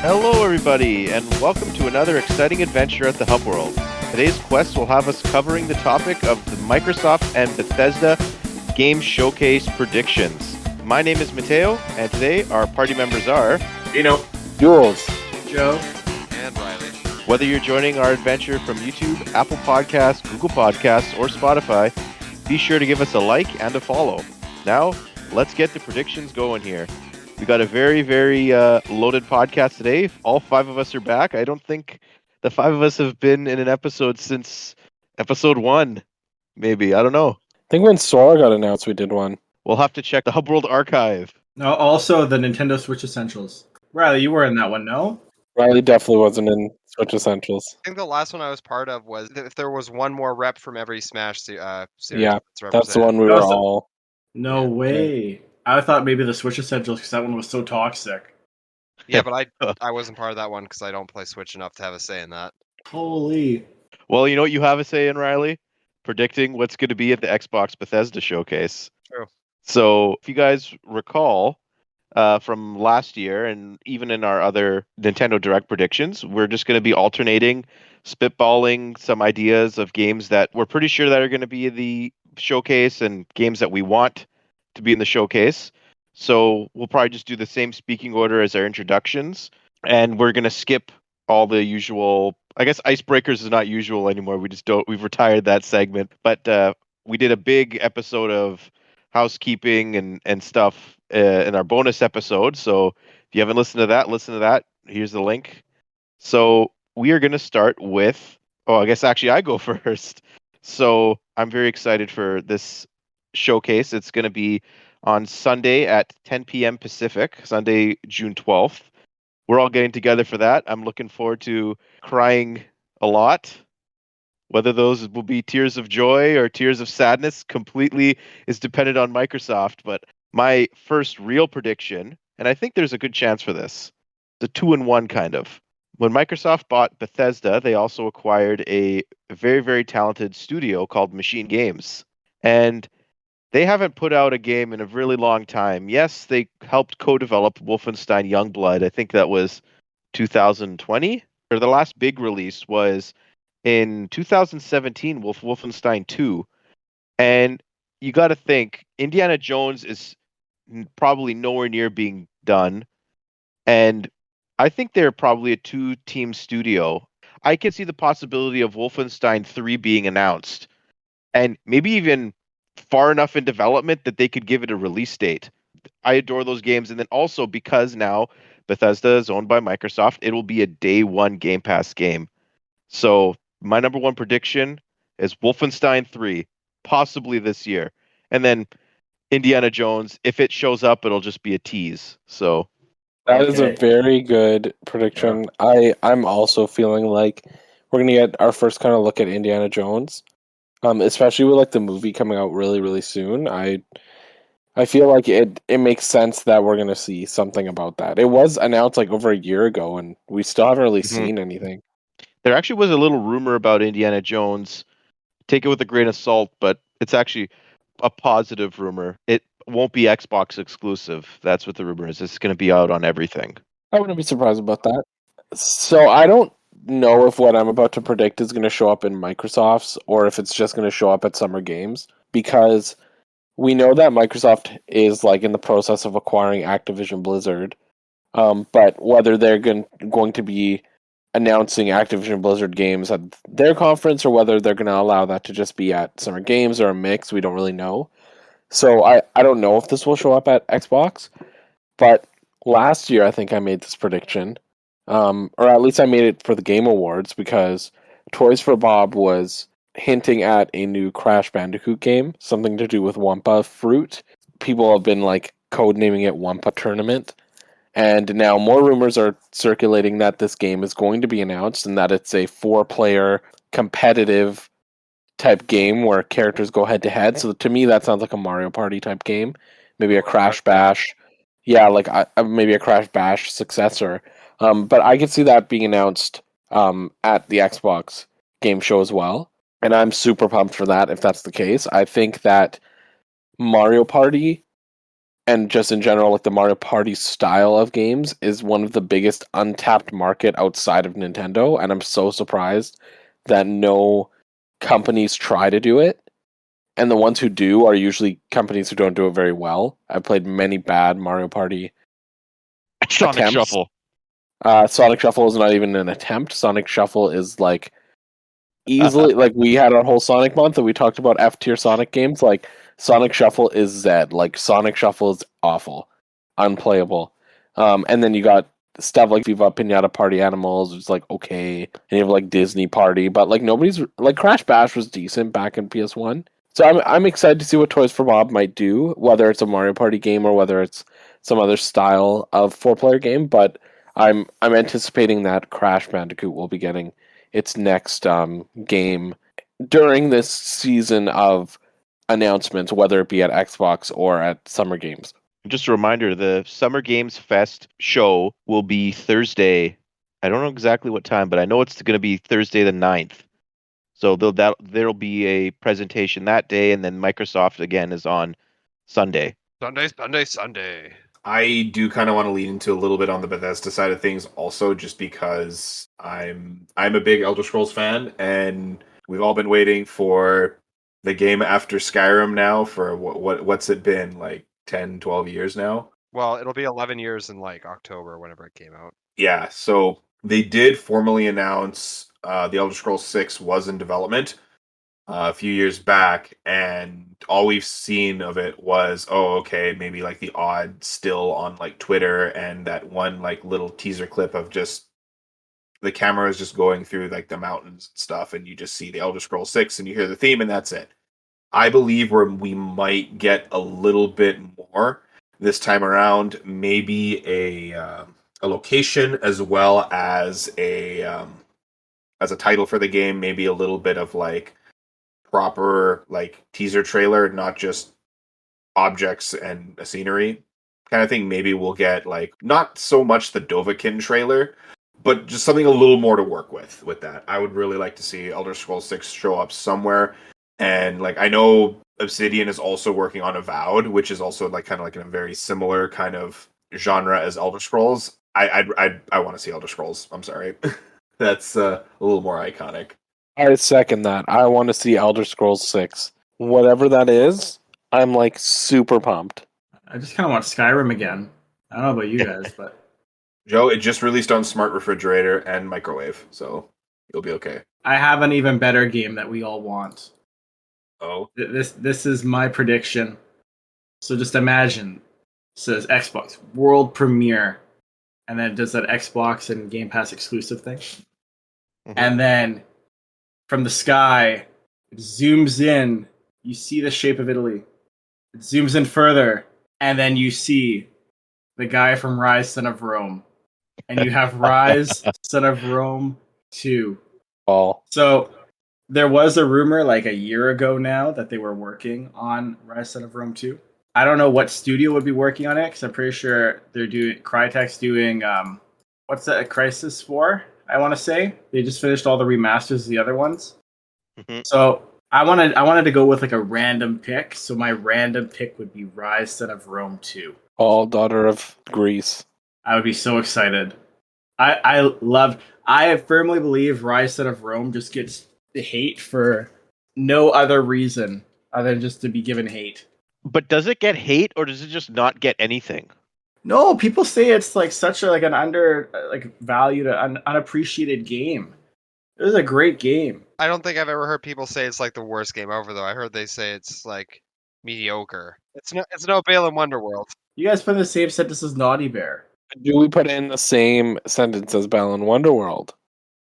Hello everybody, and welcome to another exciting adventure at the Hub World. Today's quest will have us covering the topic of the Microsoft and Bethesda Games Showcase predictions. My name is Matteo, and today our party members are Gino, Gules, Joe, and Riley. Whether you're joining our adventure from YouTube, Apple Podcasts, Google Podcasts, or Spotify, be sure to give us a like and a follow. Now, let's get the predictions going here. We got a very, very loaded podcast today. All five of us are back. I don't think the five of us have been in an episode since episode 1. Maybe. I don't know. I think when Sora got announced, we did one. We'll have to check the Hub World archive. also the Nintendo Switch Essentials. Riley, you were in that one, no? Riley definitely wasn't in Switch Essentials. I think the last one I was part of was if there was one more rep from every Smash series. Yeah, that's that's the one we were all. No way. I thought maybe the Switch Essentials because that one was so toxic. Yeah, but I wasn't part of that one because I don't play Switch enough to have a say in that. Holy. Well, you know what you have a say in, Riley? Predicting what's going to be at the Xbox Bethesda Showcase. True. So, if you guys recall from last year and even in our other Nintendo Direct predictions, we're just going to be alternating, spitballing some ideas of games that we're pretty sure that are going to be in the showcase and games that we want to be in the showcase. So we'll probably just do the same speaking order as our introductions, and we're going to skip all the usual. I guess icebreakers is not usual anymore. We've retired that segment, but we did a big episode of housekeeping and stuff in our bonus episode. So if you haven't listened to that, listen to that. Here's the link. So we are going to start with, I guess actually I go first. So I'm very excited for this showcase. It's going to be on Sunday at 10 p.m. Pacific, Sunday, June 12th. We're all getting together for that. I'm looking forward to crying a lot. Whether those will be tears of joy or tears of sadness completely is dependent on Microsoft. But my first real prediction, and I think there's a good chance for this, the 2-in-1 kind of. When Microsoft bought Bethesda, they also acquired a very, very talented studio called Machine Games. And they haven't put out a game in a really long time. Yes, they helped co-develop Wolfenstein Youngblood. I think that was 2020. Or the last big release was in 2017 with Wolfenstein 2. And you got to think, Indiana Jones is probably nowhere near being done. And I think they're probably a 2-team studio. I can see the possibility of Wolfenstein 3 being announced. And maybe even far enough in development that they could give it a release date. I adore those games. And then also because now Bethesda is owned by Microsoft, it will be a day one Game Pass game. So my number one prediction is Wolfenstein 3, possibly this year. And then Indiana Jones, if it shows up, it'll just be a tease. So that is a very good prediction. Yeah. I'm also feeling like we're going to get our first kind of look at Indiana Jones. Especially with like the movie coming out really, really soon. I feel like it makes sense that we're gonna see something about that. It was announced like over a year ago, and we still haven't really seen anything. There actually was a little rumor about Indiana Jones. Take it with a grain of salt, but it's actually a positive rumor. It won't be Xbox exclusive. That's what the rumor is. It's going to be out on everything. I wouldn't be surprised about that. So I don't know if what I'm about to predict is going to show up in Microsoft's or if it's just going to show up at Summer Games, because we know that Microsoft is like in the process of acquiring Activision Blizzard, but whether they're going to be announcing Activision Blizzard games at their conference or whether they're going to allow that to just be at Summer Games or a mix, we don't really know. So I don't know if this will show up at Xbox, but last year I think I made this prediction. Or at least I made it for the Game Awards because Toys for Bob was hinting at a new Crash Bandicoot game, something to do with Wumpa Fruit. People have been like codenaming it Wumpa Tournament. And now more rumors are circulating that this game is going to be announced and that it's a 4-player competitive type game where characters go head to head. So to me, that sounds like a Mario Party type game. Maybe a Crash Bash. Yeah, like maybe a Crash Bash successor. But I could see that being announced at the Xbox game show as well. And I'm super pumped for that if that's the case. I think that Mario Party and just in general, like the Mario Party style of games is one of the biggest untapped market outside of Nintendo, and I'm so surprised that no companies try to do it. And the ones who do are usually companies who don't do it very well. I've played many bad Mario Party Sonic attempts. Shuffle. Sonic Shuffle is not even an attempt. Sonic Shuffle is like easily like we had our whole Sonic month and we talked about F tier Sonic games. Like Sonic Shuffle is Zed. Like Sonic Shuffle is awful, unplayable. And then you got stuff like Viva Pinata Party Animals. It's like okay, and you have like Disney Party, but like nobody's like Crash Bash was decent back in PS1. So I'm excited to see what Toys for Bob might do, whether it's a Mario Party game or whether it's some other style of 4-player game. But I'm anticipating that Crash Bandicoot will be getting its next game during this season of announcements, whether it be at Xbox or at Summer Games. Just a reminder, the Summer Games Fest show will be Thursday. I don't know exactly what time, but I know it's going to be Thursday the 9th. So there'll be a presentation that day, and then Microsoft again is on Sunday. Sunday. I do kind of want to lean into a little bit on the Bethesda side of things, also just because I'm a big Elder Scrolls fan, and we've all been waiting for the game after Skyrim now for what's it been, like 10, 12 years now? Well, it'll be 11 years in like October, whenever it came out. Yeah, so they did formally announce the Elder Scrolls 6 was in development a few years back, and all we've seen of it was, oh, okay, maybe like the odd still on like Twitter and that one like little teaser clip of just the camera is just going through like the mountains and stuff, and you just see the Elder Scrolls 6 and you hear the theme, and that's it. I believe we might get a little bit more this time around, maybe a location as well as a title for the game, maybe a little bit of like proper like teaser trailer, not just objects and a scenery kind of thing. Maybe we'll get like not so much the Dovahkiin trailer, but just something a little more to work with that. I would really like to see Elder Scrolls 6 show up somewhere. And like I know Obsidian is also working on Avowed, which is also like kind of like in a very similar kind of genre as Elder Scrolls. I want to see Elder Scrolls. I'm sorry. That's a little more iconic. I second that. I want to see Elder Scrolls 6. Whatever that is, I'm like super pumped. I just kind of want Skyrim again. I don't know about you guys, but Joe, it just released on smart refrigerator and microwave, so you'll be okay. I have an even better game that we all want. Oh, This is my prediction. So just imagine, it says Xbox World Premiere, and then it does that Xbox and Game Pass exclusive thing. Mm-hmm. And then from the sky, it zooms in, you see the shape of Italy. It zooms in further, and then you see the guy from Rise, Son of Rome. And you have Rise, Son of Rome 2. Oh, So there was a rumor like a year ago now that they were working on Rise, Son of Rome 2. I don't know what studio would be working on it, because I'm pretty sure they're doing Crytek's doing what's that, Crisis 4, I want to say. They just finished all the remasters of the other ones. Mm-hmm. So I wanted to go with like a random pick. So my random pick would be Rise, Son of Rome 2. all daughter of Greece. I would be so excited. I firmly believe Rise, Son of Rome just gets the hate for no other reason other than just to be given hate. But does it get hate, or does it just not get anything? No, people say it's like such a an under valued, unappreciated game. It was a great game. I don't think I've ever heard people say it's like the worst game ever, though. I heard they say it's like mediocre. It's no Balan Wonderworld. You guys put in the same sentence as Naughty Bear. Do we put in the same sentence as Balan Wonderworld?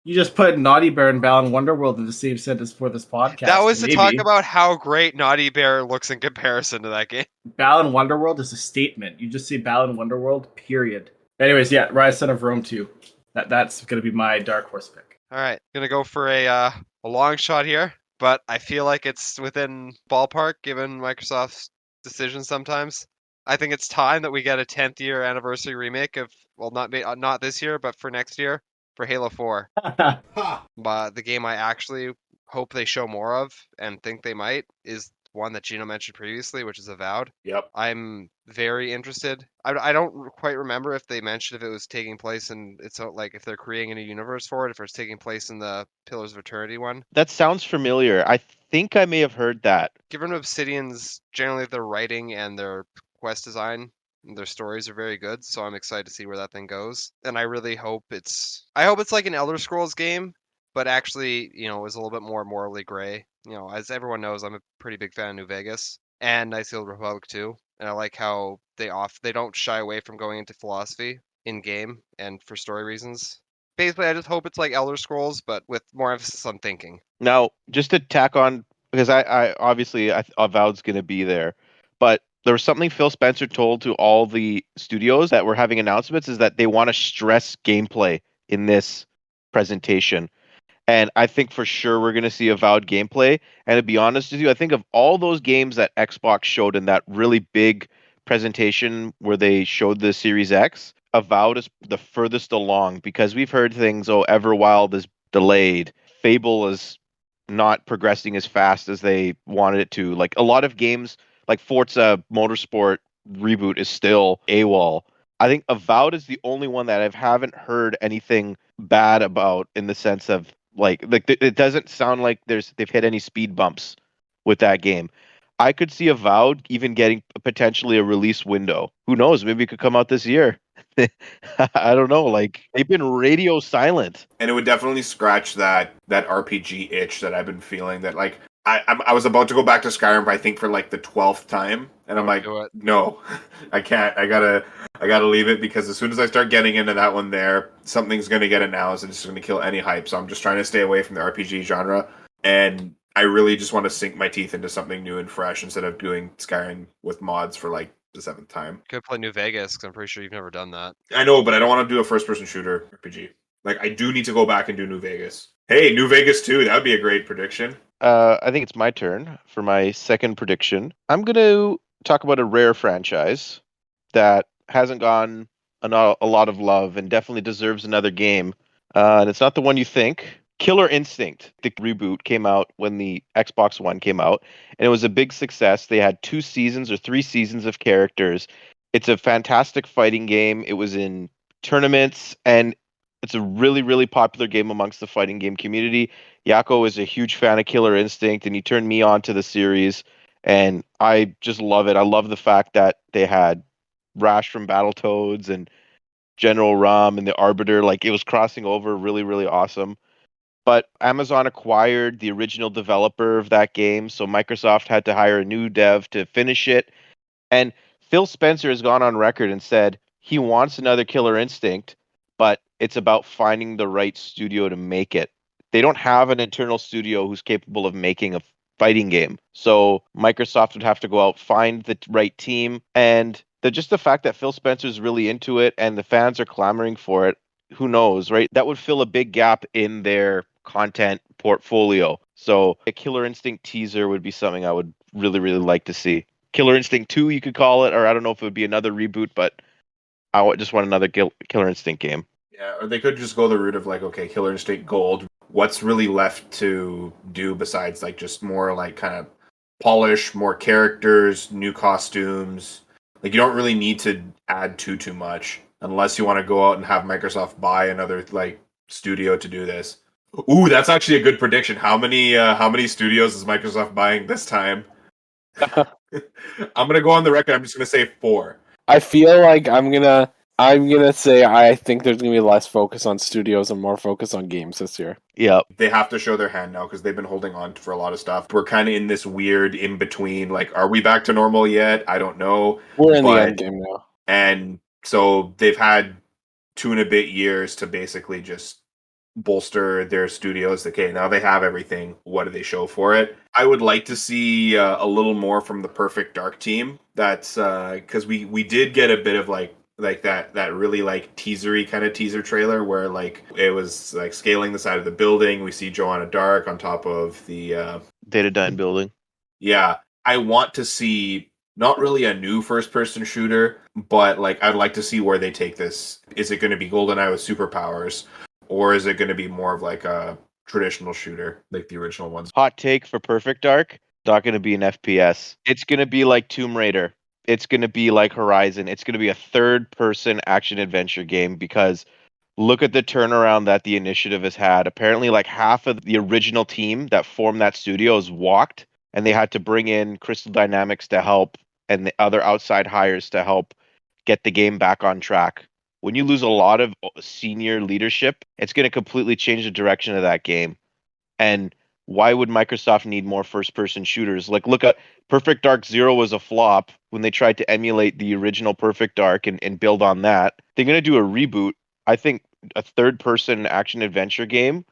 You just put Naughty Bear and Balan Wonderworld in the same sentence for this podcast. That was to maybe. talk about how great Naughty Bear looks in comparison to that game. Balan Wonderworld is a statement. You just say Balan Wonderworld, period. Anyways, yeah, Rise, Son of Rome 2. That's going to be my dark horse pick. All right, gonna go for a long shot here, but I feel like it's within ballpark given Microsoft's decisions sometimes. I think it's time that we get a 10th year anniversary remake of, well, not this year, but for next year, for Halo 4. But the game I actually hope they show more of and think they might is one that Gino mentioned previously, which is Avowed. Yep. I'm very interested. I don't quite remember if they mentioned if it was taking place in it's like if they're creating a new universe for it, if it's taking place in the Pillars of Eternity one. That sounds familiar. I think I may have heard that. Given Obsidian's generally their writing and their quest design, their stories are very good, so I'm excited to see where that thing goes. And I really hope it's like an Elder Scrolls game, but actually, is a little bit more morally gray. As everyone knows, I'm a pretty big fan of New Vegas and Nice Old Republic too. And I like how they don't shy away from going into philosophy in game and for story reasons. Basically, I just hope it's like Elder Scrolls, but with more emphasis on thinking. Now, just to tack on, because I obviously Avowed's going to be there, but there was something Phil Spencer told to all the studios that were having announcements is that they want to stress gameplay in this presentation. And I think for sure we're going to see Avowed gameplay. And to be honest with you, I think of all those games that Xbox showed in that really big presentation where they showed the Series X, Avowed is the furthest along because we've heard things, Everwild is delayed. Fable is not progressing as fast as they wanted it to. Like a lot of games like Forza Motorsport reboot is still AWOL. I think Avowed is the only one that I haven't heard anything bad about in the sense of like it doesn't sound like they've hit any speed bumps with that game. I could see Avowed even getting potentially a release window. Who knows? Maybe it could come out this year. I don't know. Like they've been radio silent, And it would definitely scratch that RPG itch that I've been feeling. That like I was about to go back to Skyrim, I think for like the 12th time, and I'm like, Do it. no, I can't. I gotta leave it because as soon as I start getting into that one, something's gonna get announced and it's gonna kill any hype. So I'm just trying to stay away from the RPG genre, and I really just want to sink my teeth into something new and fresh instead of doing Skyrim with mods for like the 7th time. Could play New Vegas because I'm pretty sure you've never done that. I know, but I don't want to do a first-person shooter RPG. Like, I do need to go back and do New Vegas. Hey, New Vegas 2, that would be a great prediction. I think it's my turn for my second prediction. I'm going to talk about a rare franchise that hasn't gotten a lot of love and definitely deserves another game. And it's not the one you think. Killer Instinct, the reboot, came out when the Xbox One came out, and it was a big success. They had 2 seasons or 3 seasons of characters. It's a fantastic fighting game. It was in tournaments, and it's a really, really popular game amongst the fighting game community. Yako is a huge fan of Killer Instinct, and he turned me on to the series, and I just love it. I love the fact that they had Rash from Battletoads and General Rum and the Arbiter. Like, it was crossing over, really, really awesome. But Amazon acquired the original developer of that game, so Microsoft had to hire a new dev to finish it. And Phil Spencer has gone on record and said he wants another Killer Instinct, but it's about finding the right studio to make it. They don't have an internal studio who's capable of making a fighting game. So Microsoft would have to go out, find the right team, and just the fact that Phil Spencer's really into it and the fans are clamoring for it, who knows, right? That would fill a big gap in their content portfolio. So a Killer Instinct teaser would be something I would really, really like to see. Killer Instinct 2, you could call it, or I don't know if it would be another reboot, but I just want another Killer Instinct game. Yeah, or they could just go the route of like, okay, Killer Instinct Gold. What's really left to do besides like just more like kind of polish, more characters, new costumes? Like you don't really need to add too much unless you want to go out and have Microsoft buy another like studio to do this. Ooh, that's actually a good prediction. How many studios is Microsoft buying this time? I'm gonna go on the record. I'm just gonna say 4. I feel like I'm gonna say I think there's gonna be less focus on studios and more focus on games this year. Yeah, They have to show their hand now because they've been holding on for a lot of stuff. We're kind of in this weird in between. Like, are we back to normal yet? I don't know. We're in the end game now. And so they've had 2 and a bit years to basically just bolster their studios. Okay, now they have everything. What do they show for it? I would like to see a little more from the Perfect Dark team. That's because we did get a bit of like that really like teasery kind of teaser trailer where like it was like scaling the side of the building. We see Joanna Dark on top of the Datadyne building. Yeah, I want to see not really a new first-person shooter, but like I'd like to see where they take this. Is it going to be GoldenEye with superpowers, or is it going to be more of like a traditional shooter like the original ones? Hot take for Perfect Dark. Not going to be an FPS. It's going to be like Tomb Raider. It's going to be like Horizon. It's going to be a third-person action-adventure game because look at the turnaround that the initiative has had. Apparently, like half of the original team that formed that studio has walked, and they had to bring in Crystal Dynamics to help and the other outside hires to help get the game back on track. When you lose a lot of senior leadership, it's going to completely change the direction of that game. And why would Microsoft need more first person shooters? Like, look at Perfect Dark Zero was a flop when they tried to emulate the original Perfect Dark and build on that. They're going to do a reboot. I think a third person action adventure game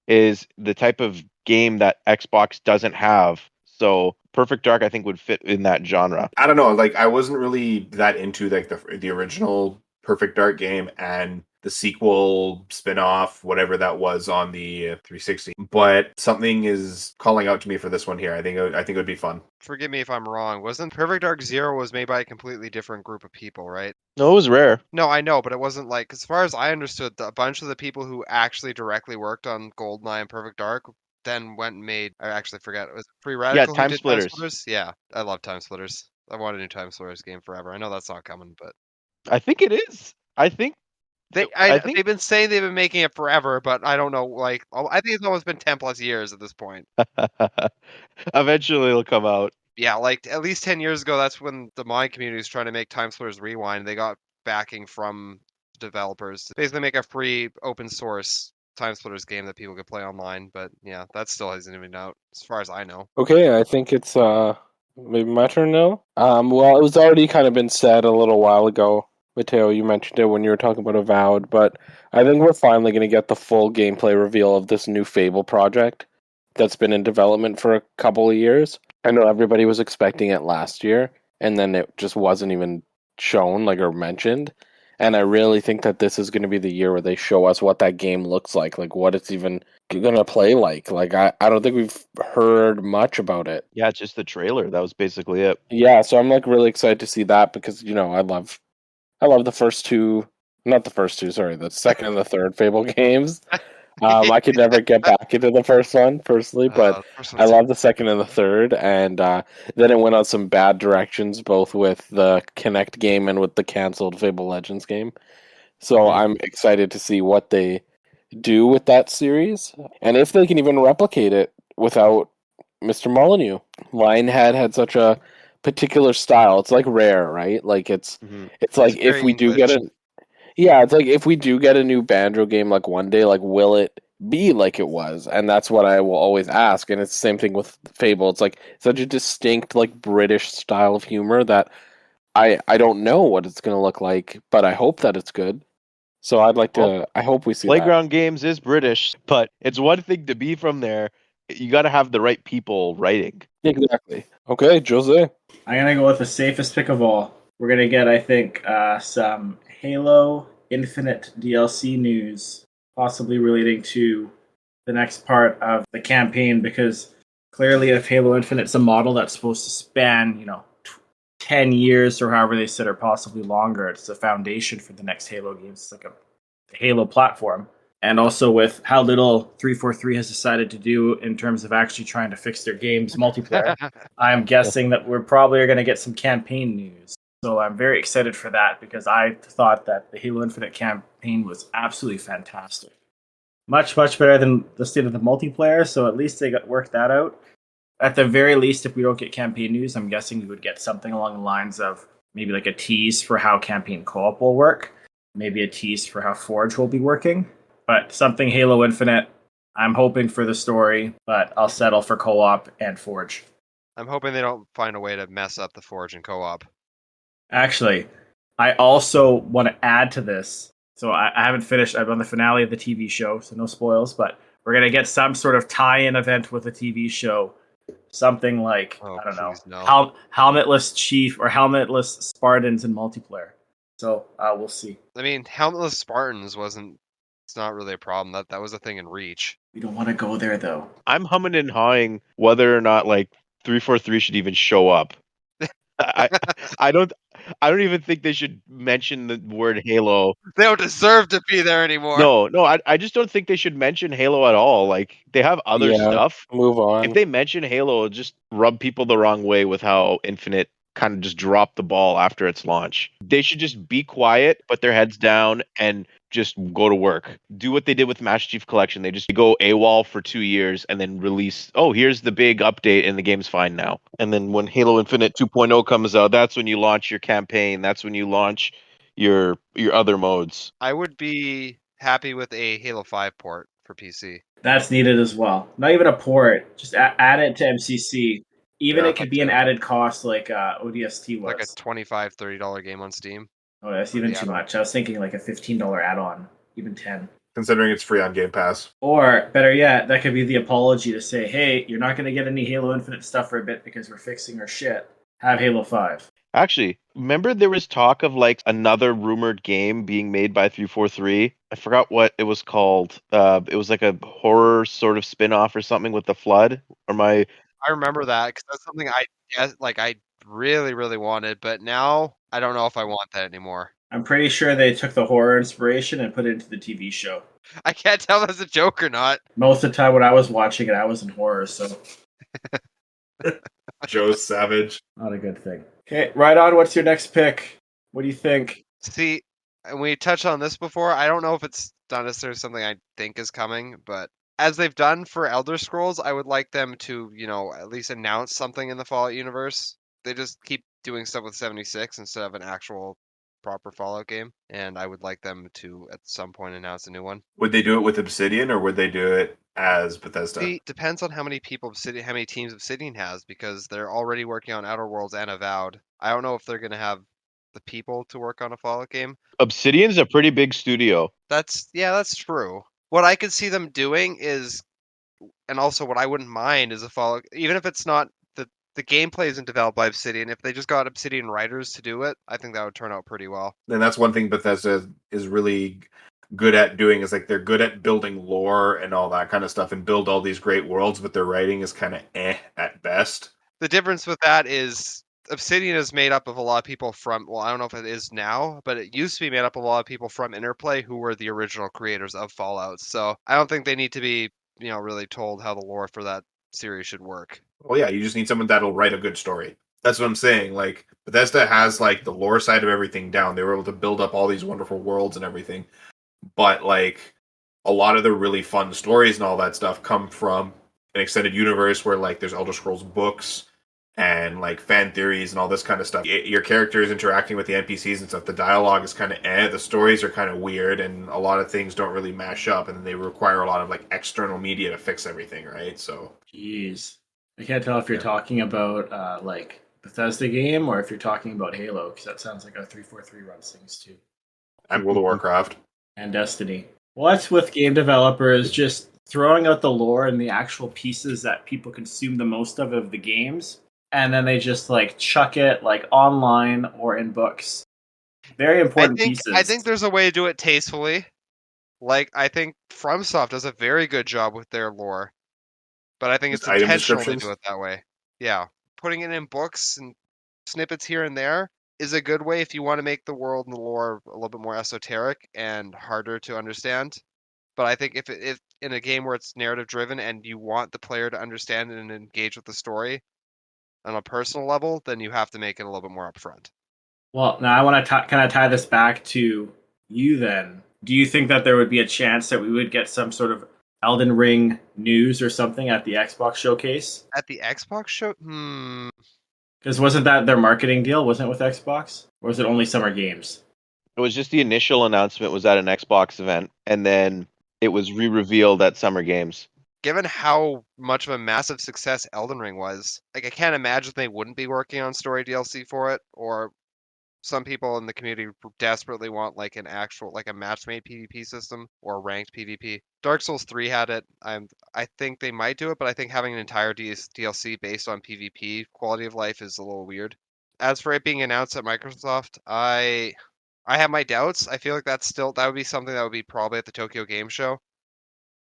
is the type of game that Xbox doesn't have. So Perfect Dark, I think, would fit in that genre. I don't know. Like, I wasn't really that into like the original Perfect Dark game and the sequel spin-off, whatever that was on the 360. But something is calling out to me for this one here. I think it would be fun. Forgive me if I'm wrong. Wasn't Perfect Dark Zero was made by a completely different group of people, right? No, it was Rare. No, I know, but it wasn't like, as far as I understood, a bunch of the people who actually directly worked on GoldenEye and Perfect Dark then went and made, I actually forget, it was Free Radical who Time did Splitters. Time Splitters? Yeah, I love Time Splitters. I wanted a new Time Splitters game forever. I know that's not coming, but I think it is. I think they've been saying they've been making it forever, but I don't know. Like, I think it's almost been 10+ years at this point. eventually it'll come out. Yeah, like at least 10 years ago, that's when the mod community was trying to make Time Splitters Rewind. They got backing from developers to basically make a free open source Time Splitters game that people could play online. But yeah, that still hasn't even out as far as I know. Okay, I think it's maybe my turn now. Well, it was already kind of been said a little while ago. Matteo, you mentioned it when you were talking about Avowed, but I think we're finally going to get the full gameplay reveal of this new Fable project that's been in development for a couple of years. I know everybody was expecting it last year, and then it just wasn't even shown, like, or mentioned. And I really think that this is going to be the year where they show us what that game looks like what it's even going to play like. Like, I don't think we've heard much about it. Yeah, it's just the trailer. That was basically it. Yeah, so I'm like really excited to see that because, you know, I love the first two, not the first two, sorry, the second and the third Fable games. I could never get back into the first one personally, but I love the second and the third. And then it went on some bad directions, both with the Kinect game and with the canceled Fable Legends game. So I'm excited to see what they do with that series, and if they can even replicate it without Mr. Molyneux. Lionhead had such a particular style. It's like Rare, right? Like it's like if we do get it's like if we do get a new Banjo game like one day, like will it be like it was? And that's what I will always ask. And it's the same thing with Fable. It's like such a distinct like British style of humor that I don't know what it's going to look like, but I hope that it's good. So I'd like to. I hope we see Playground Games is British, but it's one thing to be from there. You got to have the right people writing. Exactly. Okay, Jose. I'm gonna go with the safest pick of all. We're gonna get, I think, some Halo Infinite DLC news, possibly relating to the next part of the campaign, because clearly, if Halo Infinite's a model that's supposed to span, 10 years or however they said, or possibly longer, it's the foundation for the next Halo games. It's like a Halo platform. And also with how little 343 has decided to do in terms of actually trying to fix their games multiplayer, I'm guessing that we're probably going to get some campaign news. So I'm very excited for that because I thought that the Halo Infinite campaign was absolutely fantastic. Much, much better than the state of the multiplayer, so at least they worked that out. At the very least, if we don't get campaign news, I'm guessing we would get something along the lines of maybe like a tease for how campaign co-op will work, maybe a tease for how Forge will be working. But something Halo Infinite, I'm hoping for the story, but I'll settle for co-op and Forge. I'm hoping they don't find a way to mess up the Forge and co-op. Actually, I also want to add to this. So I haven't finished. I'm on the finale of the TV show, so no spoils, but we're going to get some sort of tie-in event with the TV show. Something like, I don't know, no. helmetless Chief or helmetless Spartans in multiplayer. So we'll see. I mean, helmetless Spartans it's not really a problem. That was a thing in Reach. We don't want to go there, though. I'm humming and hawing whether or not like 343 should even show up. I don't. I don't even think they should mention the word Halo. They don't deserve to be there anymore. No, I just don't think they should mention Halo at all. Like they have other Yeah. stuff. Move on. If they mention Halo, it'll just rub people the wrong way with how Infinite kind of just dropped the ball after its launch. They should just be quiet, put their heads down, and just go to work. Do what they did with Master Chief Collection. They just go AWOL for 2 years and then release, oh, here's the big update and the game's fine now. And then when Halo Infinite 2.0 comes out, that's when you launch your campaign. That's when you launch your other modes. I would be happy with a Halo 5 port for PC. That's needed as well. Not even a port. Just add it to MCC. Even Yeah, it could be an added cost like ODST was. Like a $25, $30 game on Steam. Oh, that's for even the too add-on. much. I was thinking like a $15 add-on, even 10. Considering it's free on Game Pass. Or better yet, that could be the apology to say, "Hey, you're not going to get any Halo Infinite stuff for a bit because we're fixing our shit. Have Halo 5." Actually, remember there was talk of like another rumored game being made by 343? I forgot what it was called. It was like a horror sort of spin-off or something with the Flood. Or my I remember that because that's something I really, really wanted, but now I don't know if I want that anymore. I'm pretty sure they took the horror inspiration and put it into the TV show. I can't tell if that's a joke or not. Most of the time when I was watching it, I was in horror, so Joe Savage. not a good thing. Okay, right on. What's your next pick? What do you think? See, and we touched on this before. I don't know if it's not necessarily something I think is coming, but as they've done for Elder Scrolls, I would like them to, at least announce something in the Fallout universe. They just keep doing stuff with 76 instead of an actual proper Fallout game, and I would like them to at some point announce a new one. Would they do it with Obsidian or would they do it as Bethesda? See, depends on how many teams Obsidian has, because they're already working on Outer Worlds and Avowed. I don't know if they're gonna have the people to work on a Fallout game. Obsidian's a pretty big studio. That's true. What I could see them doing is, and also what I wouldn't mind is a Fallout, even if it's not the gameplay isn't developed by Obsidian. If they just got Obsidian writers to do it, I think that would turn out pretty well. And that's one thing Bethesda is really good at doing, is like they're good at building lore and all that kind of stuff and build all these great worlds, but their writing is kind of at best. The difference with that is Obsidian is made up of a lot of people from, well, I don't know if it is now, but it used to be made up of a lot of people from Interplay who were the original creators of Fallout. So I don't think they need to be, really told how the lore for that series should work. Well, yeah, you just need someone that'll write a good story. That's what I'm saying. Like, Bethesda has like the lore side of everything down. They were able to build up all these wonderful worlds and everything. But like a lot of the really fun stories and all that stuff come from an extended universe where like there's Elder Scrolls books and like fan theories and all this kind of stuff. Your characters interacting with the NPCs and stuff. The dialogue is kind of the stories are kind of weird, and a lot of things don't really mash up, and they require a lot of like external media to fix everything, right? So, Jeez. I can't tell if you're talking about like Bethesda game or if you're talking about Halo, because that sounds like a 343 runs things too. and World of Warcraft. And Destiny. What's with game developers just throwing out the lore and the actual pieces that people consume the most of the games, and then they just like chuck it like online or in books. Very important pieces. I think there's a way to do it tastefully. Like, I think FromSoft does a very good job with their lore, but I think Just it's item intentional to descriptions? do it that way. Yeah, putting it in books and snippets here and there is a good way if you want to make the world and the lore a little bit more esoteric and harder to understand. But I think if in a game where it's narrative driven and you want the player to understand and engage with the story on a personal level, then you have to make it a little bit more upfront. Well, now I want to kind of tie this back to you then. Do you think that there would be a chance that we would get some sort of Elden Ring news or something at the Xbox showcase? At the Xbox show, Because wasn't that their marketing deal? Wasn't it with Xbox? Or was it only Summer Games? It was just the initial announcement was at an Xbox event, and then it was re-revealed at Summer Games. given how much of a massive success Elden Ring was, like I can't imagine they wouldn't be working on story DLC for it, or some people in the community desperately want like an actual like a match-made PvP system or ranked PvP. Dark Souls 3 had it. I think they might do it, but I think having an entire DLC based on PvP quality of life is a little weird. As for it being announced at Microsoft, I have my doubts. I feel like that would be something that would be probably at the Tokyo Game Show,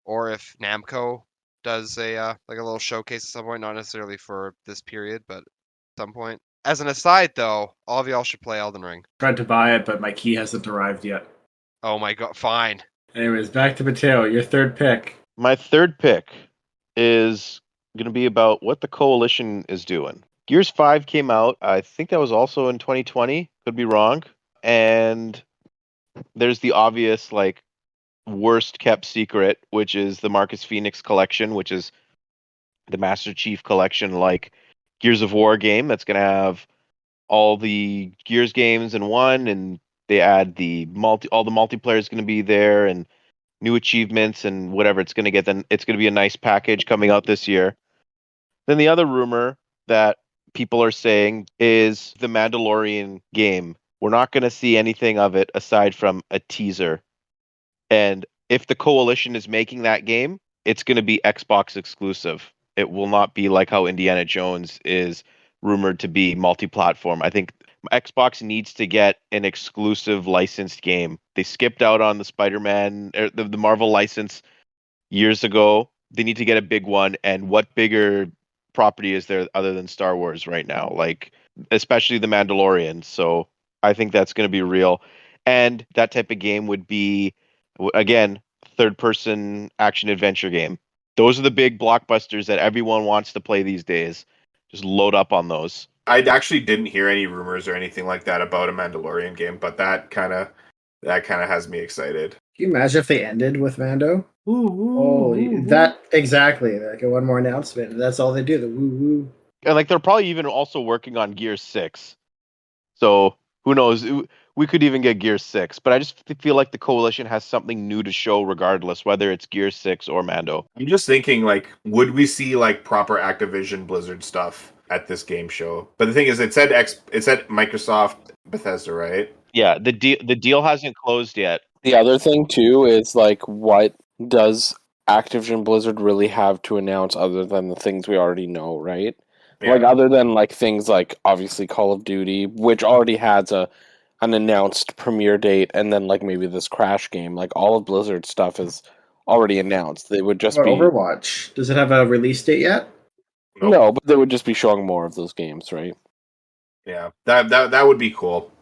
or if Namco does a like a little showcase at some point, not necessarily for this period, but at some point. As an aside, though, all of y'all should play Elden Ring. Tried to buy it, but my key hasn't arrived yet. Oh my god, fine. Anyways, back to Matteo. Your third pick. My third pick is going to be about what the Coalition is doing. Gears 5 came out. I think that was also in 2020. Could be wrong. And there's the obvious, like, worst kept secret, which is the Marcus Phoenix collection, which is the Master Chief collection, like Gears of War game that's going to have all the Gears games in one, and they add all the multiplayer is going to be there, and new achievements and whatever it's going to get. Then it's going to be a nice package coming out this year. Then the other rumor that people are saying is the Mandalorian game. We're not going to see anything of it aside from a teaser. And if the Coalition is making that game, it's going to be Xbox exclusive. It will not be like how Indiana Jones is rumored to be multi-platform. I think Xbox needs to get an exclusive licensed game. They skipped out on the Spider-Man, the Marvel license years ago. They need to get a big one. And what bigger property is there other than Star Wars right now? Like, especially the Mandalorian. So I think that's going to be real. And that type of game would be, again, third-person action-adventure game. Those are the big blockbusters that everyone wants to play these days. Just load up on those. I actually didn't hear any rumors or anything like that about a Mandalorian game, but that kind of has me excited. Can you imagine if they ended with Mando? Ooh, That exactly. Like one more announcement. That's all they do. The woo woo. And like they're probably even also working on Gear 6. So who knows? We could even get Gear 6. But I just feel like the Coalition has something new to show regardless, whether it's Gear 6 or Mando. I'm just thinking, like, would we see like proper Activision Blizzard stuff at this game show? But the thing is, it said Microsoft Bethesda, right? Yeah, the deal hasn't closed yet. The other thing too is like, what does Activision Blizzard really have to announce other than the things we already know, right? Yeah. Like other than like things like obviously Call of Duty, which already has an announced premiere date, and then like maybe this Crash game, like all of Blizzard stuff is already announced. They would just What be about Overwatch? Does it have a release date yet? Nope. no, but they would just be showing more of those games, right? Yeah, that would be cool.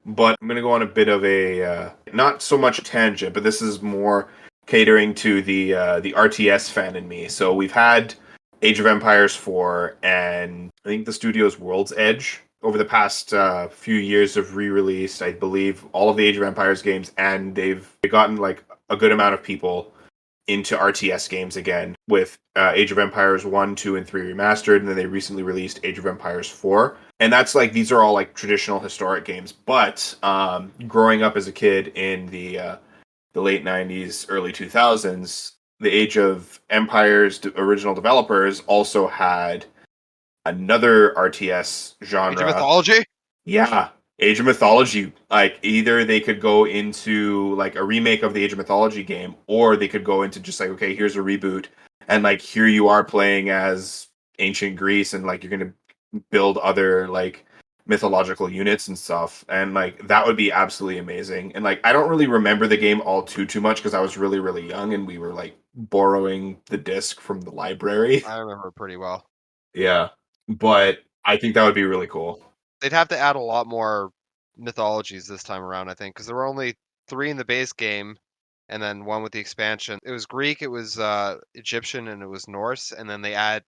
But I'm gonna go on a bit of a not so much tangent, but this is more catering to the RTS fan in me. So we've had Age of Empires 4, and I think the studio's World's Edge over the past few years have re-released, I believe, all of the Age of Empires games, and they've gotten like a good amount of people into RTS games again with Age of Empires 1, 2, and 3 remastered, and then they recently released Age of Empires 4. And that's like, these are all like traditional historic games. But growing up as a kid in the late 90s, early 2000s, the Age of Empires original developers also had another RTS genre. Age of Mythology? Yeah, Age of Mythology. Like, either they could go into like a remake of the Age of Mythology game, or they could go into just like, okay, here's a reboot, and like here you are playing as ancient Greece, and like you're gonna build other like mythological units and stuff, and like that would be absolutely amazing. And like I don't really remember the game all too much because I was really young, and we were like borrowing the disc from the library. I remember pretty well. Yeah, but I think that would be really cool. They'd have to add a lot more mythologies this time around, I think, because there were only 3 in the base game, and then 1 with the expansion. It was Greek, it was Egyptian, and it was Norse, and then they add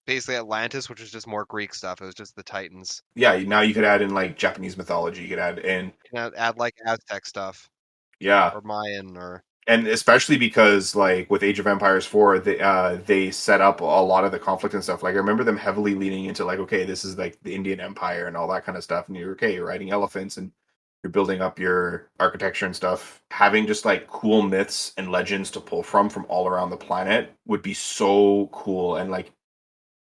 basically Atlantis, which was just more Greek stuff. It was just the Titans. Yeah, now you could add in like Japanese mythology. You could add in, You can add like Aztec stuff yeah, or Mayan or and especially because like with Age of Empires 4, they set up a lot of the conflict and stuff. Like I remember them heavily leaning into like, okay, this is like the Indian Empire and all that kind of stuff, and you're riding elephants and you're building up your architecture and stuff. Having just like cool myths and legends to pull from all around the planet would be so cool, and like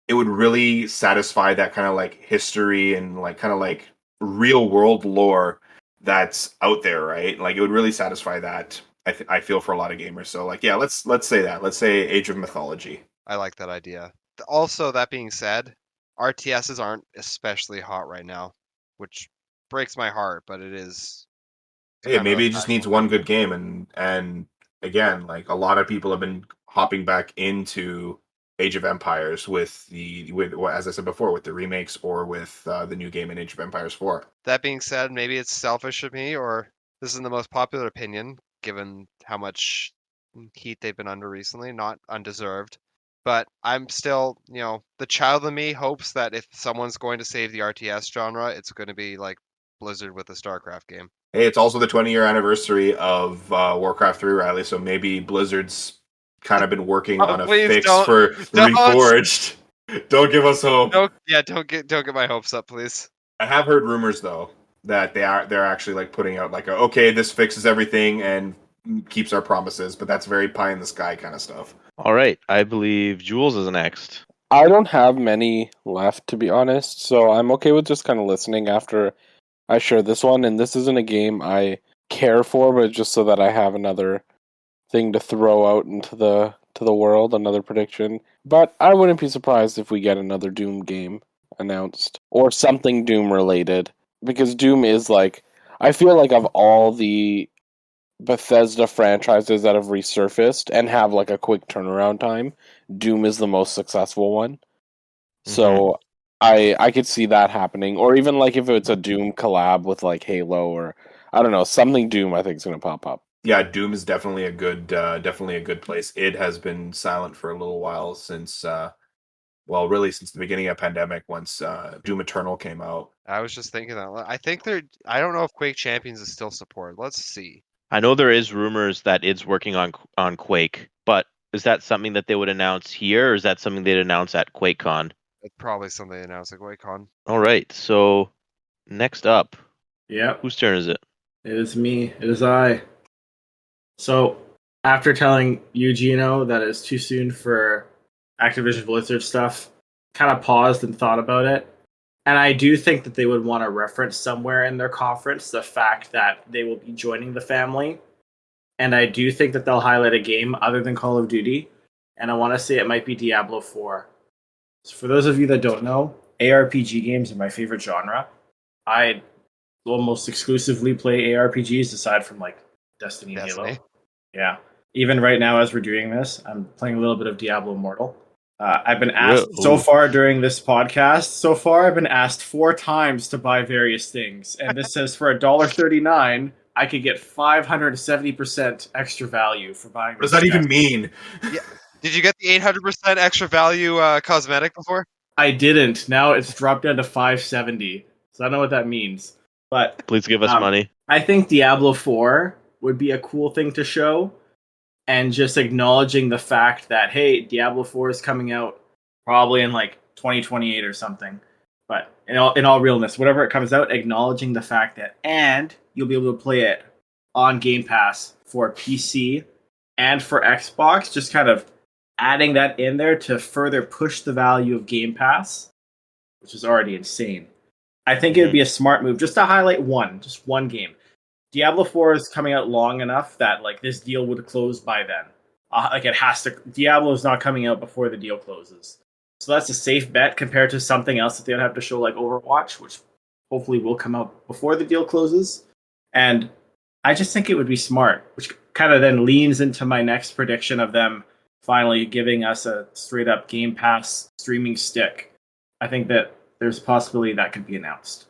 it would really satisfy that kind of like history and like kind of like real world lore that's out there, right? Like it would really satisfy that. I feel for a lot of gamers. So like, yeah, let's say that. Let's say Age of Mythology. I like that idea. Also, that being said, RTSs aren't especially hot right now, which breaks my heart, but it is. Hey, maybe it just needs one good game, and again, like a lot of people have been hopping back into Age of Empires with as I said before, with the remakes or with the new game in Age of Empires 4. That being said, maybe it's selfish of me, or this isn't the most popular opinion, given how much heat they've been under recently, not undeserved. But I'm still, the child in me hopes that if someone's going to save the RTS genre, it's going to be like Blizzard with the StarCraft game. Hey, it's also the 20-year anniversary of Warcraft 3, Riley, so maybe Blizzard's kind of been working on a Please fix don't- for don't. Reforged. Don't give us hope. Don't get my hopes up, please. I have heard rumors though that they're actually like putting out like okay, this fixes everything and keeps our promises, but that's very pie in the sky kind of stuff. All right, I believe Jules is next. I don't have many left, to be honest, so I'm okay with just kind of listening after I share this one. And this isn't a game I care for, but just so that I have another thing to throw out into the world, another prediction. But I wouldn't be surprised if we get another Doom game announced or something Doom related, because Doom is like, I feel like of all the Bethesda franchises that have resurfaced and have like a quick turnaround time, Doom is the most successful one. So I could see that happening, or even like if it's a Doom collab with like Halo, or I don't know, something Doom I think is going to pop up. Yeah, Doom is definitely a good place. It has been silent for a little while since really since the beginning of pandemic, once Doom Eternal came out. I was just thinking that. I don't know if Quake Champions is still supported. Let's see. I know there is rumors that it's working on Quake, but is that something that they would announce here, or is that something they'd announce at QuakeCon? It's probably something they announced at QuakeCon. All right, so next up, Yep. whose turn is it? It is me. It is I. So, after telling you, Gino, that it's too soon for Activision Blizzard stuff, kind of paused and thought about it. And I do think that they would want to reference somewhere in their conference the fact that they will be joining the family. And I do think that they'll highlight a game other than Call of Duty. And I want to say it might be Diablo 4. So for those of you that don't know, ARPG games are my favorite genre. I almost exclusively play ARPGs aside from like Destiny and Halo. Yeah. Even right now as we're doing this, I'm playing a little bit of Diablo Immortal. I've been asked so far during this podcast, I've been asked 4 times to buy various things. And this says for $1.39, I could get 570% extra value for buying. What does that even mean? Yeah. Did you get the 800% extra value cosmetic before? I didn't. Now it's dropped down to 570. So I don't know what that means. But please give us money. I think Diablo 4 would be a cool thing to show. And just acknowledging the fact that, hey, Diablo 4 is coming out probably in like 2028 or something. But in all realness, whatever it comes out, acknowledging the fact that, and you'll be able to play it on Game Pass for PC and for Xbox, just kind of adding that in there to further push the value of Game Pass, which is already insane. I think it would be a smart move just to highlight just one game. Diablo 4 is coming out long enough that like this deal would close by then. It has to. Diablo is not coming out before the deal closes, so that's a safe bet compared to something else that they would have to show like Overwatch, which hopefully will come out before the deal closes. And I just think it would be smart, which kind of then leans into my next prediction of them finally giving us a straight up Game Pass streaming stick. I think that there's a possibility that could be announced.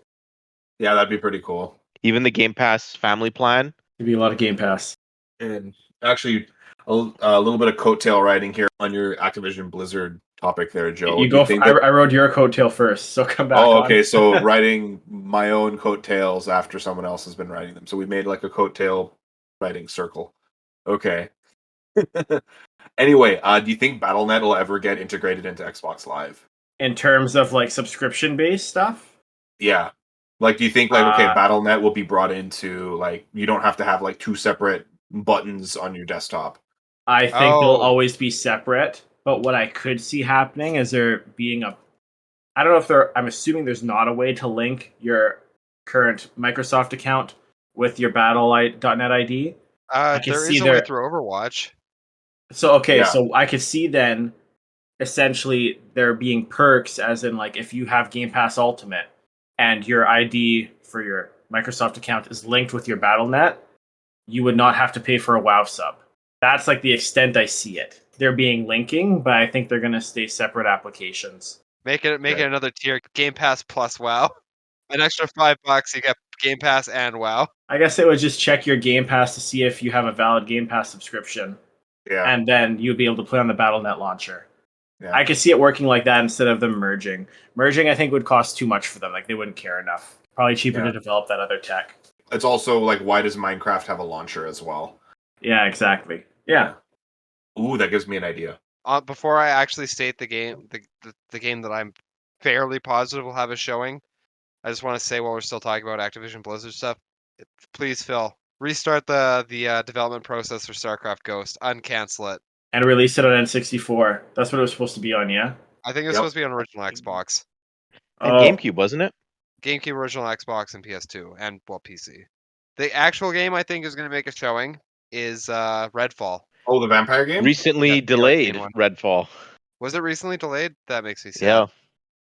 Yeah, that'd be pretty cool. Even the Game Pass family plan? It'd be a lot of Game Pass. And actually, a little bit of coattail riding here on your Activision Blizzard topic there, Joe. You go. I rode your coattail first, so come back. Oh, okay. So riding my own coattails after someone else has been riding them. So we made like a coattail riding circle. Okay. Anyway, do you think Battlenet will ever get integrated into Xbox Live? In terms of like subscription-based stuff? Yeah. Like, do you think like Battlenet will be brought into like you don't have to have like 2 separate buttons on your desktop? I think they'll always be separate. But what I could see happening is there being I don't know if I'm assuming there's not a way to link your current Microsoft account with your Battle.net ID. There is a way through Overwatch. So so I could see then essentially there being perks, as in like if you have Game Pass Ultimate and your ID for your Microsoft account is linked with your Battle.net, you would not have to pay for a WoW sub. That's like the extent I see it. they're being linking, but I think they're going to stay separate applications. Make it Right. another tier. Game Pass plus WoW. An extra $5, you get Game Pass and WoW. I guess it would just check your Game Pass to see if you have a valid Game Pass subscription, Yeah. and then you'd be able to play on the Battle.net launcher. Yeah. I could see it working like that instead of them merging. Merging, I think, would cost too much for them. Like, they wouldn't care enough. Probably cheaper Yeah. to develop that other tech. It's also like, why does Minecraft have a launcher as well? Yeah, exactly. Yeah. Ooh, that gives me an idea. Before I actually state the game, the game that I'm fairly positive will have a showing, I just want to say while we're still talking about Activision Blizzard stuff, please, Phil, restart the development process for StarCraft Ghost. Uncancel it. And release it on N64. That's what it was supposed to be on, yeah? I think it's Yep. supposed to be on original Xbox, And Oh, GameCube, wasn't it? GameCube, original Xbox, and PS2, and well, PC. The actual game I think is going to make a showing is Redfall. Oh, the vampire game? Recently Yeah, the delayed arcade one. Redfall. Was it recently delayed? That makes me sad. Yeah.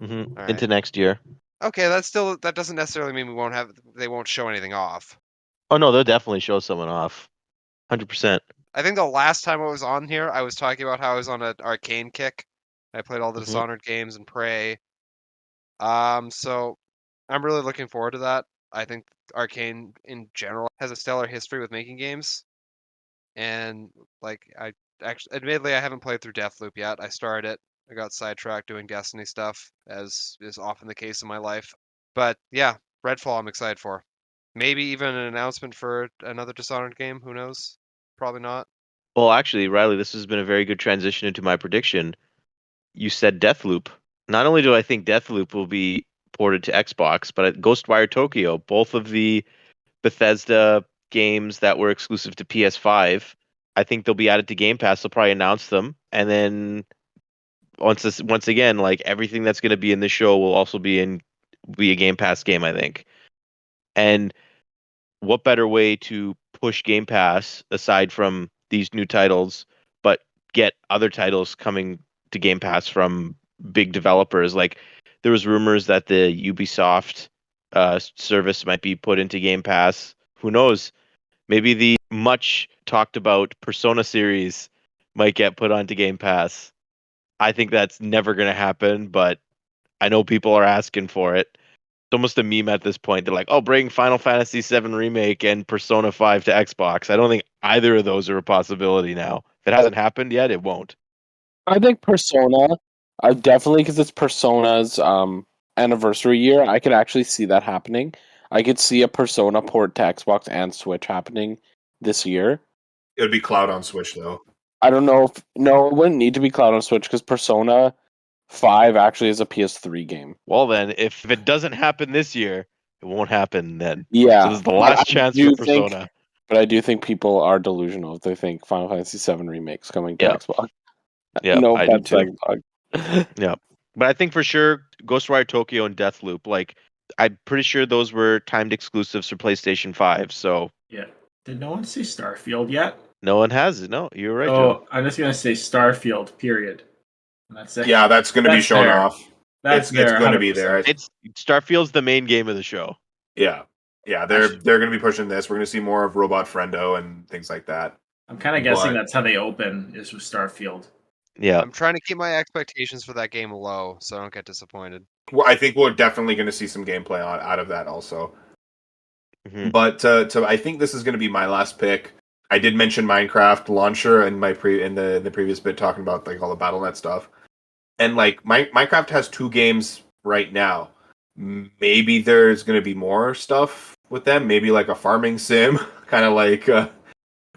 All right. Into next year. Okay, that doesn't necessarily mean they won't show anything off. Oh no, they'll definitely show someone off. 100%. I think the last time I was on here, I was talking about how I was on an arcane kick. I played all the Mhm. Dishonored games and Prey. So I'm really looking forward to that. I think Arcane in general has a stellar history with making games, and like I actually, admittedly, I haven't played through Deathloop yet. I started it. I got sidetracked doing Destiny stuff, as is often the case in my life. But yeah, Redfall I'm excited for. Maybe even an announcement for another Dishonored game. Who knows? Probably not. Well, actually, Riley, this has been a very good transition into my prediction. You said Deathloop. Not only do I think Deathloop will be ported to Xbox, but Ghostwire Tokyo, both of the Bethesda games that were exclusive to PS5, I think they'll be added to Game Pass. They'll probably announce them, and then once again, like everything that's going to be in this show will also be a Game Pass game, I think. And what better way to push Game Pass aside from these new titles, but get other titles coming to Game Pass from big developers? Like there was rumors that the Ubisoft service might be put into Game Pass. Who knows? Maybe the much talked about Persona series might get put onto Game Pass. I think that's never going to happen, but I know people are asking for it. It's almost a meme at this point. They're like, "Oh, bring Final Fantasy VII Remake and Persona 5 to Xbox." I don't think either of those are a possibility now. If it hasn't happened yet, it won't. I think Persona, I definitely, because it's Persona's anniversary year, I could actually see that happening. I could see a Persona port to Xbox and Switch happening this year. It would be cloud on Switch though. I don't know if no, it wouldn't need to be cloud on Switch because Persona 5 actually is a PS3 game. Well, then, if it doesn't happen this year, it won't happen then. Yeah, So this is the but last I chance do for think- Persona. But I do think people are delusional if they think Final Fantasy VII Remake's coming to Yeah. Xbox. Yeah, No I do offense, too. Xbox. Yeah, but I think for sure Ghostwire Tokyo and Deathloop, like I'm pretty sure those were timed exclusives for PlayStation 5. So yeah. Did no one say Starfield yet? no one has it. No, you're right, Joe. Oh, I'm just going to say Starfield, period. And that's it. Yeah, that's going to be That's shown there. off. That's It's there. going to be 100%. there. It's Starfield's the main game of the show. Yeah, they're going to be pushing this. We're going to see more of Robot Friendo and things like that. I'm kind of guessing But- that's how they open, is with Starfield. Yeah, I'm trying to keep my expectations for that game low, so I don't get disappointed. Well, I think we're definitely going to see some gameplay out of that also. Mhm. But I think this is going to be my last pick. I did mention Minecraft launcher in the previous bit talking about like all the Battlenet stuff, and like Minecraft has 2 games right now. Maybe there's going to be more stuff with them. Maybe like a farming sim, kind of like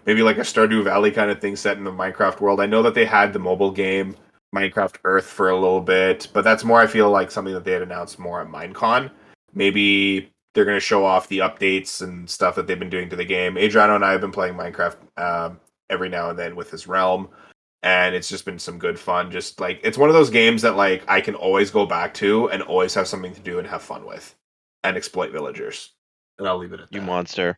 maybe like a Stardew Valley kind of thing set in the Minecraft world. I know that they had the mobile game Minecraft Earth for a little bit, but that's more I feel like something that they had announced more at Minecon. Maybe they're going to show off the updates and stuff that they've been doing to the game. Adriano and I have been playing Minecraft every now and then with his realm, and it's just been some good fun. Just like it's one of those games that like I can always go back to and always have something to do and have fun with, and exploit villagers. And I'll leave it at that. you monster.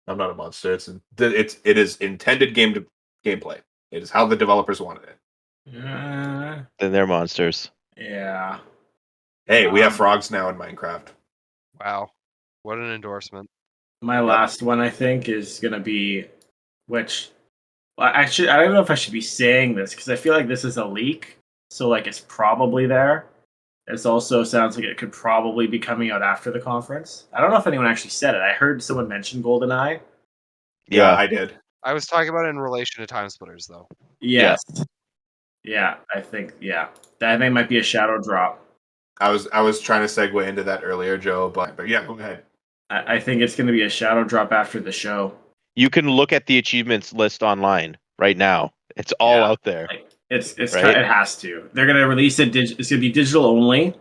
I'm not a monster. It is intended gameplay. It is how the developers wanted it. Then they're monsters. Yeah. Hey, we have frogs now in Minecraft. Wow, what an endorsement! My last one, I think, is going to be, which Well, I don't know if I should be saying this because I feel like this is a leak. So like it's probably there. It also sounds like it could probably be coming out after the conference. I don't know if anyone actually said it. I heard someone mention GoldenEye. Yeah, Yeah. I did. I was talking about it in relation to Time Splitters, though. Yes. Yeah, I think that thing might be a shadow drop. I was trying to segue into that earlier, Joe, but yeah, go ahead. I think it's going to be a shadow drop after the show. You can look at the achievements list online right now. It's all Yeah. out there. Like it's Right? it has to. They're going to release it. It's going to be digital only. It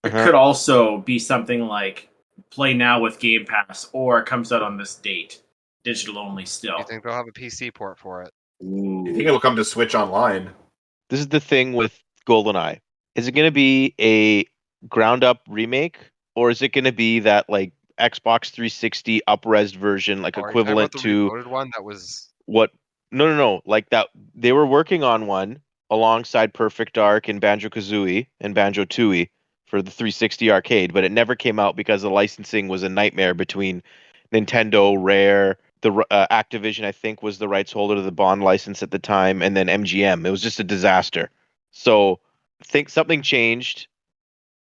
Uh-huh. could also be something like play now with Game Pass, or it comes out on this date, digital only still. You think they'll have a PC port for it? You think it'll come to Switch Online? This is the thing with GoldenEye. Is it going to be a ground up remake, or is it going to be that like Xbox 360 up-res version, like Or are you talking about equivalent the to reloaded one that was? what? No. Like that, they were working on one alongside Perfect Dark and Banjo-Kazooie and Banjo-Tooie for the 360 arcade, but it never came out because the licensing was a nightmare between Nintendo, Rare, Activision, I think, was the rights holder to the Bond license at the time, and then MGM. It was just a disaster. So, I think something changed.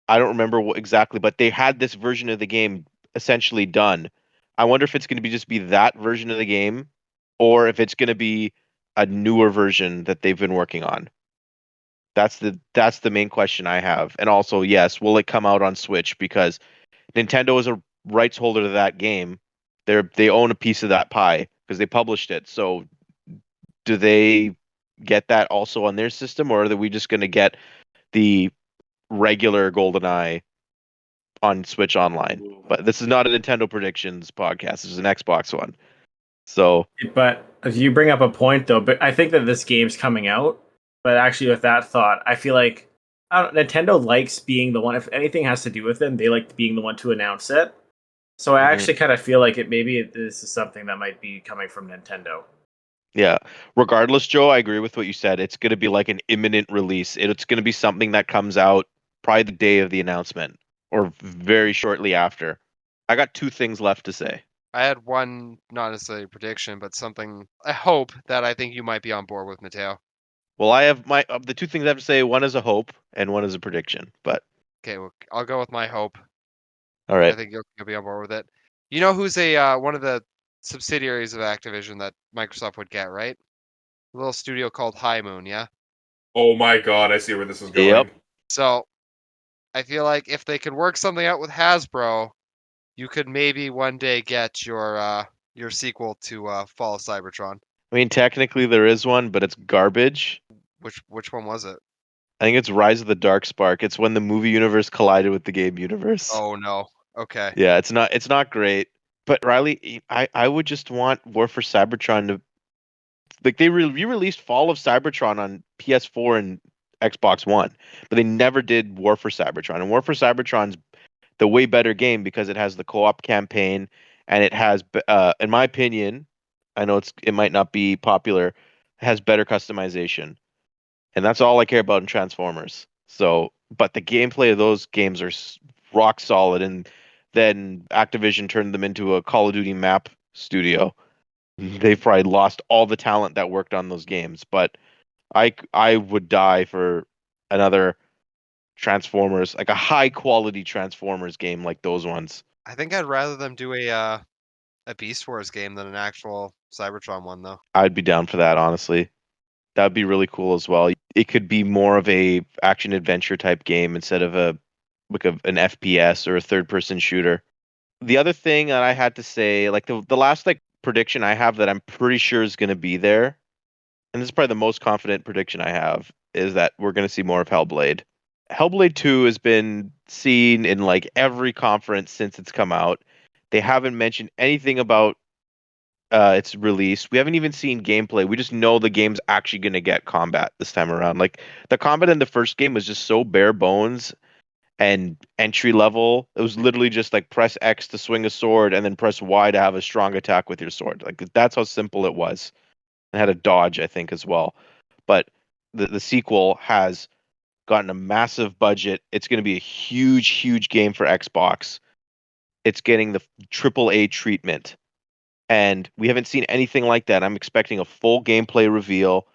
I don't remember what exactly, but they had this version of the game essentially done. I wonder if it's going to be just be that version of the game, or if it's going to be a newer version that they've been working on. That's the main question I have. And also, yes, will it come out on Switch? Because Nintendo is a rights holder to that game. They own a piece of that pie because they published it. So do they get that also on their system, or are we just going to get the regular GoldenEye on Switch Online? But this is not a Nintendo Predictions podcast. This is an Xbox one. So But if you bring up a point though, but I think that this game's coming out. But actually, with that thought, I feel like Nintendo likes being the one. If anything has to do with them, they like being the one to announce it. So I actually kind of feel like this is something that might be coming from Nintendo. yeah, regardless, Joe, I agree with what you said. It's going to be like an imminent release. It's going to be something that comes out probably the day of the announcement or very shortly after. I got two things left to say. I had one, not necessarily a prediction, but something. I hope that I think you might be on board with, Matteo. Well, I have my the two things I have to say. One is a hope and one is a prediction. But Okay, well, I'll go with my hope. all I right, think you'll be on board with it. You know who's a one of the subsidiaries of Activision that Microsoft would get, right? A little studio called High Moon, yeah? Oh my god, I see where this is going. Yep. So I feel like if they could work something out with Hasbro, you could maybe one day get your sequel to Fall of Cybertron. I mean technically there is one, but it's garbage. Which one was it? I think it's Rise of the Dark Spark. It's when the movie universe collided with the game universe. Oh no. Okay. Yeah, it's not great. But Riley, I would just want War for Cybertron to like they re-released Fall of Cybertron on PS4 and Xbox One, but they never did War for Cybertron. And War for Cybertron's the way better game because it has the co-op campaign and it has, in my opinion, I know it might not be popular, it has better customization, and that's all I care about in Transformers. So, but the gameplay of those games are rock solid, and then Activision turned them into a Call of Duty map studio. They've probably lost all the talent that worked on those games, but I would die for another Transformers, like a high quality Transformers game like those ones. I think I'd rather them do a Beast Wars game than an actual Cybertron one though. I'd be down for that, honestly. That'd be really cool as well. It could be more of a action adventure type game instead of an FPS or a third person shooter. The other thing that I had to say, like the last like prediction I have that I'm pretty sure is going to be there, and this is probably the most confident prediction I have, is that we're going to see more of Hellblade. Hellblade 2 has been seen in like every conference since it's come out. They haven't mentioned anything about its release. We haven't even seen gameplay. We just know the game's actually going to get combat this time around. Like the combat in the first game was just so bare bones and entry level. It was literally just like press X to swing a sword and then press Y to have a strong attack with your sword. Like that's how simple it was. It had a dodge, I think, as well. But the sequel has gotten a massive budget. It's going to be a huge, huge game for Xbox. It's getting the triple A treatment. and we haven't seen anything like that. I'm expecting a full gameplay reveal,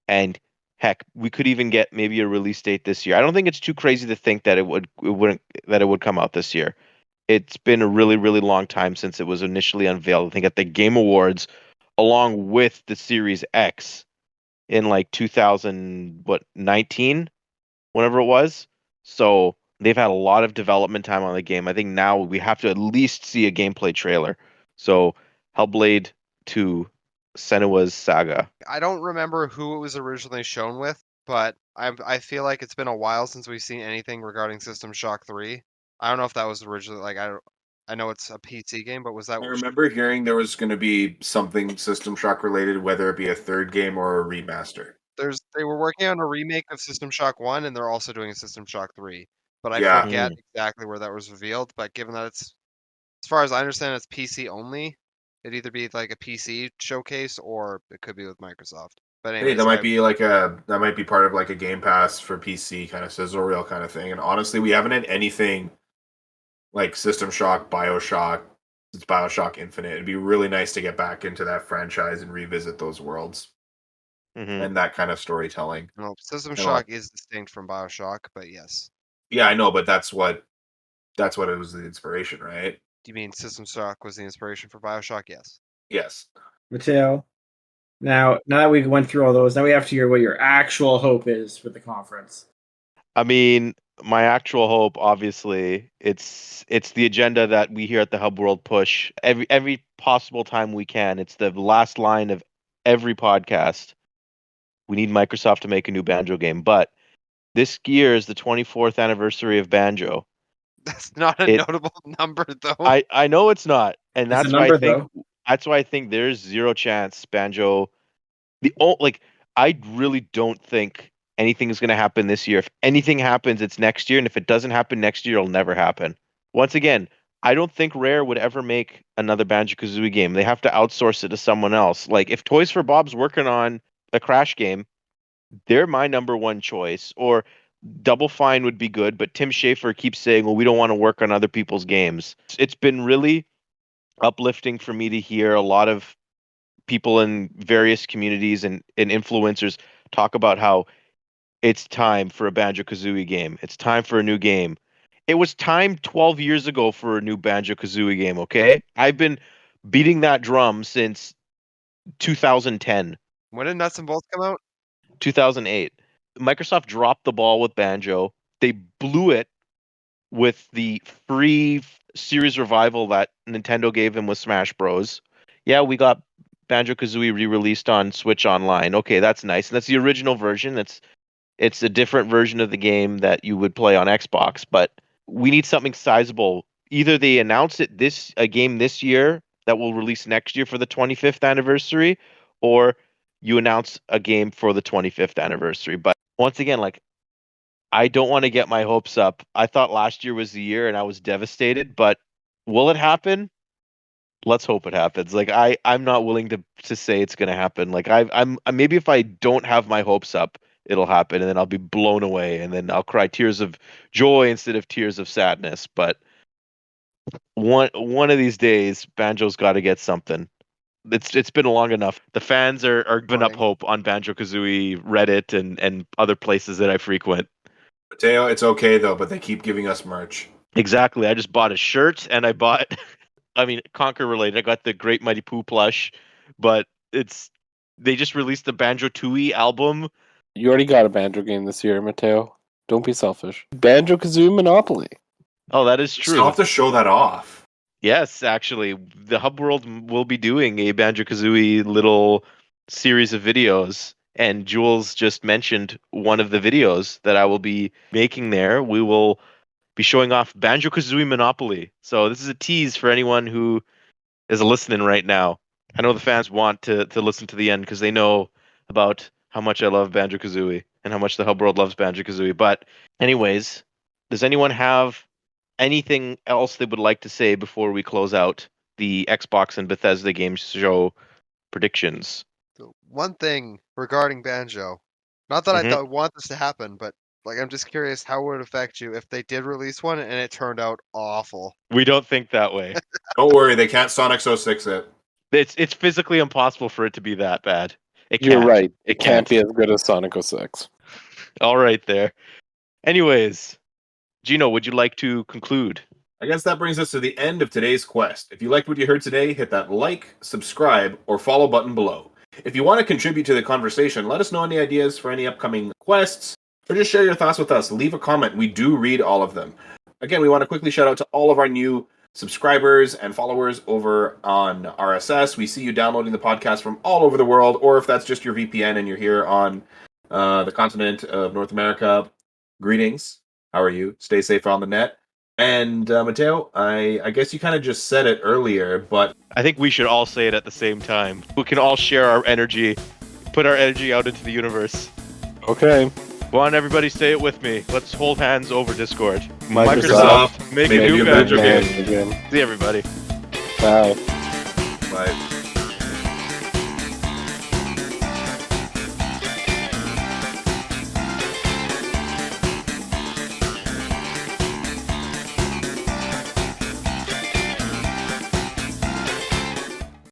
and heck, we could even get maybe a release date this year. I don't think it's too crazy to think that it would come out this year. It's been a really, really long time since it was initially unveiled. I think at the Game Awards, along with the Series X in like 2019, whenever it was. So they've had a lot of development time on the game. I think now we have to at least see a gameplay trailer. So Hellblade 2, Senua's Saga. I don't remember who it was originally shown with, but I feel like it's been a while since we've seen anything regarding System Shock 3. I don't know if that was originally like I know it's a PC game, but was that I remember hearing there was going to be something System Shock related, whether it be a third game or a remaster. they were working on a remake of System Shock 1 and they're also doing a System Shock 3. But I Yeah. forget exactly where that was revealed, but given that it's as far as I understand it's PC only, it'd either be like a PC showcase or it could be with Microsoft. But Hey, anyways, that might be part of like a Game Pass for PC kind of sizzle reel kind of thing. And honestly, we haven't had anything like System Shock, BioShock. It's BioShock Infinite. It'd be really nice to get back into that franchise and revisit those worlds and that kind of storytelling. no, System know. Shock is distinct from BioShock, but yes. Yeah, I know, but that's what it was the inspiration, right? Do you mean System Shock was the inspiration for BioShock? Yes. Yes. Matteo, now that we went through all those, now we have to hear what your actual hope is for the conference. I mean, my actual hope, obviously, it's the agenda that we here at the Hub World push every possible time we can. It's the last line of every podcast. We need Microsoft to make a new Banjo game, but this year is the 24th anniversary of Banjo. That's not a notable number, though. I know it's not, and It's a that's why number, I think that's why I think there's zero chance Banjo. I really don't think anything is going to happen this year. If anything happens, it's next year, and if it doesn't happen next year, it'll never happen. Once again, I don't think Rare would ever make another Banjo-Kazooie game. They have to outsource it to someone else. Like if Toys for Bob's working on a Crash game, they're my number one choice. Or Double Fine would be good, but Tim Schafer keeps saying, well, we don't want to work on other people's games. It's been really uplifting for me to hear a lot of people in various communities and influencers talk about how it's time for a Banjo-Kazooie game. It's time for a new game. It was time 12 years ago for a new Banjo-Kazooie game, okay? I've been beating that drum since 2010. When did Nuts and Bolts come out? 2008. Microsoft dropped the ball with Banjo. They blew it with the free series revival that Nintendo gave them with Smash Bros. Yeah, we got Banjo-Kazooie re-released on Switch Online. Okay, that's nice. And that's the original version. It's a different version of the game that you would play on Xbox, but we need something sizable. Either they announce a game this year that will release next year for the 25th anniversary, or you announce a game for the 25th anniversary. But once again, like I don't want to get my hopes up. I thought last year was the year and I was devastated, but will it happen? Let's hope it happens. Like I'm not willing to say it's going to happen. Like I'm maybe if I don't have my hopes up, it'll happen and then I'll be blown away and then I'll cry tears of joy instead of tears of sadness. But one of these days, Banjo's got to get something. It's been long enough. The fans are giving up hope on Banjo-Kazooie Reddit and other places that I frequent. Matteo, it's okay though, but they keep giving us merch. Exactly. I just bought a shirt and I bought Conquer related. I got the Great Mighty Pooh plush, but they just released the Banjo-Tooie album. You already got a Banjo game this year, Matteo. Don't be selfish. Banjo-Kazooie Monopoly. Oh, that is true. Still have to show that off. Yes, actually, the Hub World will be doing a Banjo-Kazooie little series of videos, and Jules just mentioned one of the videos that I will be making there. We will be showing off Banjo-Kazooie Monopoly. So this is a tease for anyone who is listening right now. I know the fans want to listen to the end because they know about how much I love Banjo-Kazooie and how much the Hub World loves Banjo-Kazooie. But anyways, does anyone have anything else they would like to say before we close out the Xbox and Bethesda Games Show predictions? So one thing regarding Banjo, not that I want this to happen, but like I'm just curious how would it affect you if they did release one and it turned out awful. We don't think that way. Don't worry, they can't Sonic 06 it. It's physically impossible for it to be that bad. You're Can't. right. It can't be as good as Sonic 06. All right there. Anyways, Gino, would you like to conclude? I guess that brings us to the end of today's quest. If you liked what you heard today, hit that like, subscribe, or follow button below. If you want to contribute to the conversation, let us know any ideas for any upcoming quests, or just share your thoughts with us. Leave a comment. We do read all of them. Again, we want to quickly shout out to all of our new subscribers and followers over on RSS. We see you downloading the podcast from all over the world, or if that's just your VPN and you're here on the continent of North America, greetings. How are you? Stay safe on the net. And Matteo, I guess you kind of just said it earlier, but I think we should all say it at the same time. We can all share our energy, put our energy out into the universe. Okay. Go on, everybody, say it with me. Let's hold hands over Discord. Microsoft, make make a a new Banjo Banjo game. game. See everybody. Bye. Bye.